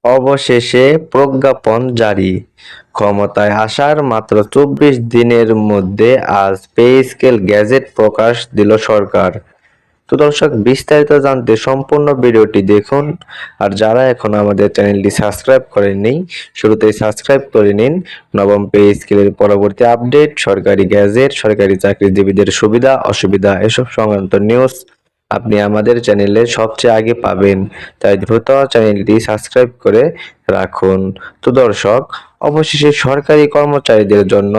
অবশেষে প্রজ্ঞাপন জারি। ক্ষমতায় আসার মাত্র ২৪ দিনের মধ্যে আজ পে স্কেল গেজেট প্রকাশ দিল সরকার। তো দর্শক, বিস্তারিত জানতে সম্পূর্ণ ভিডিওটি দেখুন। আর যারা এখন আমাদের চ্যানেলটি সাবস্ক্রাইব করেননি, শুরুতেই সাবস্ক্রাইব করে নিন। নবম পে স্কেলের পরবর্তী আপডেট, সরকারি গ্যাজেট, সরকারি চাকরিজীবীদের সুবিধা অসুবিধা এসব সংক্রান্ত নিউজ আপনি আমাদের চ্যানেলে সবচেয়ে আগে পাবেন। তাই দ্রুত চ্যানেলটি সাবস্ক্রাইব করে রাখুন। তো দর্শক, অবশেষে সরকারি কর্মচারীদের জন্য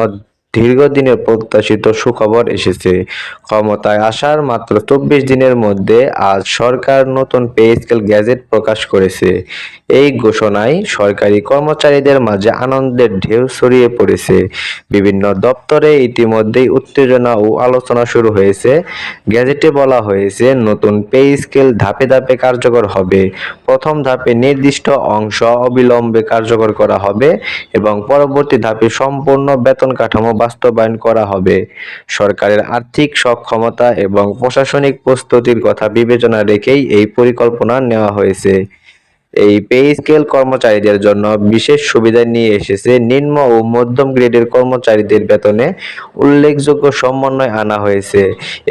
দীর্ঘদিনের প্রত্যাশিত সুখবর এসেছে। ক্ষমতায় আসার মাত্র ২৪ দিনের মধ্যে আজ সরকার নতুন পে স্কেল গেজেট প্রকাশ করেছে। এই ঘোষণায় সরকারি কর্মচারীদের মাঝে আনন্দের ঢেউ ছড়িয়ে পড়েছে। বিভিন্ন দপ্তরে ইতিমধ্যেই উত্তেজনা ও আলোচনা শুরু হয়েছে। গেজেটে বলা হয়েছে, নতুন পে স্কেল ধাপে ধাপে কার্যকর হবে। প্রথম ধাপে নির্দিষ্ট অংশ অবিলম্বে কার্যকর করা হবে এবং পরবর্তী ধাপে সম্পূর্ণ বেতন কাঠামো বাস্তবায়ন করা হবে। সরকারের আর্থিক সক্ষমতা এবং প্রশাসনিক প্রস্তুতির কথা বিবেচনা রেখেই এই পরিকল্পনা নেওয়া হয়েছে। এই পে স্কেল কর্মচারীদের জন্য বিশেষ সুবিধা নিয়ে এসেছে। নিম্ন ও মধ্যম গ্রেডের কর্মচারীদের বেতনে উল্লেখযোগ্য সমন্বয় আনা হয়েছে।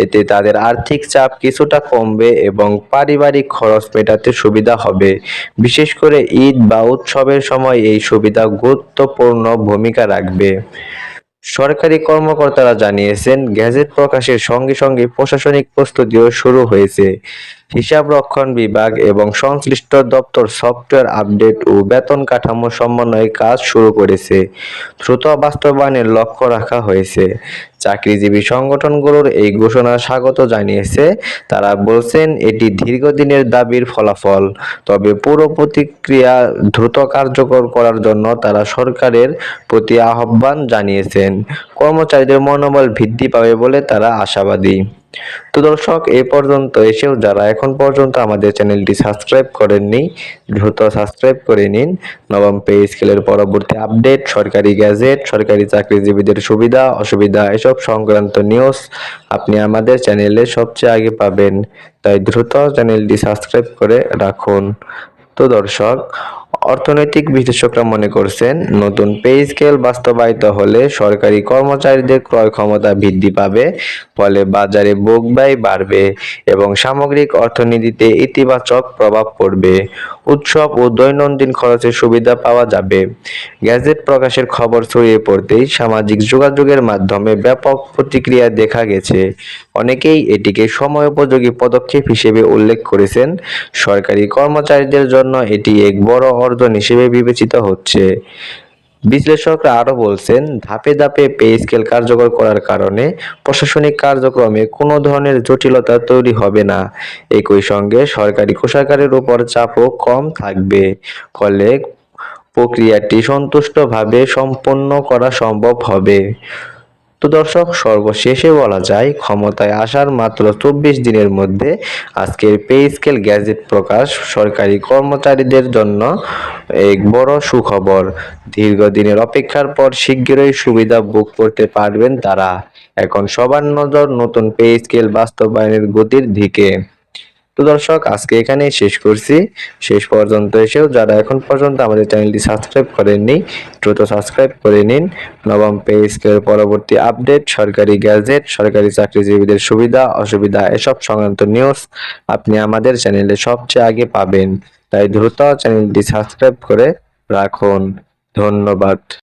এতে তাদের আর্থিক চাপ কিছুটা কমবে এবং পারিবারিক খরচ মেটাতে সুবিধা হবে। বিশেষ করে ঈদ বা উৎসবের সময় এই সুবিধা গুরুত্বপূর্ণ ভূমিকা রাখবে। সরকারি কর্মকর্তারা জানিয়েছেন, গেজেট প্রকাশের সঙ্গে সঙ্গে প্রশাসনিক প্রস্তুতিও শুরু হয়েছে। হিসাবরক্ষণ বিভাগ এবং সংশ্লিষ্ট দপ্তর সফটওয়্যার আপডেট ও বেতন কাঠামো সমন্বয়ে কাজ শুরু করেছে। দ্রুত বাস্তবায়নের লক্ষ্য রাখা হয়েছে। চাকরিজীবী সংগঠনগুলোর এই ঘোষণা স্বাগত জানিয়েছে। তারা বলছেন, এটি দীর্ঘদিনের দাবির ফলাফল। তবে পুরো প্রতিক্রিয়া দ্রুত কার্যকর করার জন্য তারা সরকারের প্রতি আহ্বান জানিয়েছেন। কর্মচারীদের মনোবল বৃদ্ধি পাবে বলে তারা আশাবাদী। তো দর্শক, এই পর্যন্ত এসেও যারা এখন পর্যন্ত আমাদের চ্যানেলটি সাবস্ক্রাইব করেননি, দ্রুত সাবস্ক্রাইব করে নিন। নবম পে স্কেলের পরবর্তী আপডেট, সরকারি গ্যাজেট, সরকারি চাকরিজীবীদের সুবিধা অসুবিধা এসব সংক্রান্ত নিউজ আপনি আমাদের চ্যানেলে সবচেয়ে আগে পাবেন। তাই দ্রুত চ্যানেলটি সাবস্ক্রাইব করে রাখুন। তো দর্শক, অর্থনৈতিক বিশ্লেষকরা মনে করছেন, নতুন পে স্কেল বাস্তবায়িত হলে সরকারি কর্মচারীদের ক্রয় ক্ষমতা বৃদ্ধি পাবে, ফলে বাজারে ভোগব্যয় বাড়বে এবং সামগ্রিক অর্থনীতিতে ইতিবাচক প্রভাব পড়বে। উৎসব ও দৈনন্দিন খরচের সুবিধা পাওয়া যাবে। গ্যাজেট প্রকাশের খবর ছড়িয়ে পড়তেই সামাজিক যোগাযোগের মাধ্যমে ব্যাপক প্রতিক্রিয়া দেখা গেছে। অনেকেই এটিকে সময়োপযোগী পদক্ষেপ হিসেবে উল্লেখ করেছেন। সরকারি কর্মচারীদের জন্য এটি এক বড় অর্জন হিসেবে বিবেচিত হচ্ছে। বিশ্লেষকরা আরও বলছেন, ধাপে ধাপে পে স্কেল কার্যকর করার কারণে প্রশাসনিক কার্যক্রমে কোনো ধরনের জটিলতা তৈরি হবে না। একই সঙ্গে সরকারি কোষাগারের উপর চাপও কম থাকবে। ফলে প্রক্রিয়াটি সুষ্ঠুভাবে সম্পন্ন করা সম্ভব হবে। তো দর্শক, সর্বশেষে বলা যায়, ক্ষমতায় আসার মাত্র ২৪ দিনের মধ্যে আজকের পে স্কেল গ্যাজেট প্রকাশ সরকারি কর্মচারীদের জন্য এক বড় সুখবর। দীর্ঘদিনের অপেক্ষার পর শিগগিরই সুবিধা ভোগ করতে পারবেন তারা। এখন সবার নজর নতুন পে স্কেল বাস্তবায়নের গতির দিকে। তো দর্শক, আজকে এখানেই শেষ করছি। শেষ পর্যন্ত এসেও যারা এখন পর্যন্ত আমাদের চ্যানেলটি সাবস্ক্রাইব করেননি, দ্রুত সাবস্ক্রাইব করে নিন। নবম পে স্কেলের পরবর্তী আপডেট, সরকারি গ্যাজেট, সরকারি চাকরিজীবীদের সুবিধা অসুবিধা এসব সংক্রান্ত নিউজ আপনি আমাদের চ্যানেলে সবচেয়ে আগে পাবেন। তাই দ্রুত চ্যানেলটি সাবস্ক্রাইব করে রাখুন। ধন্যবাদ।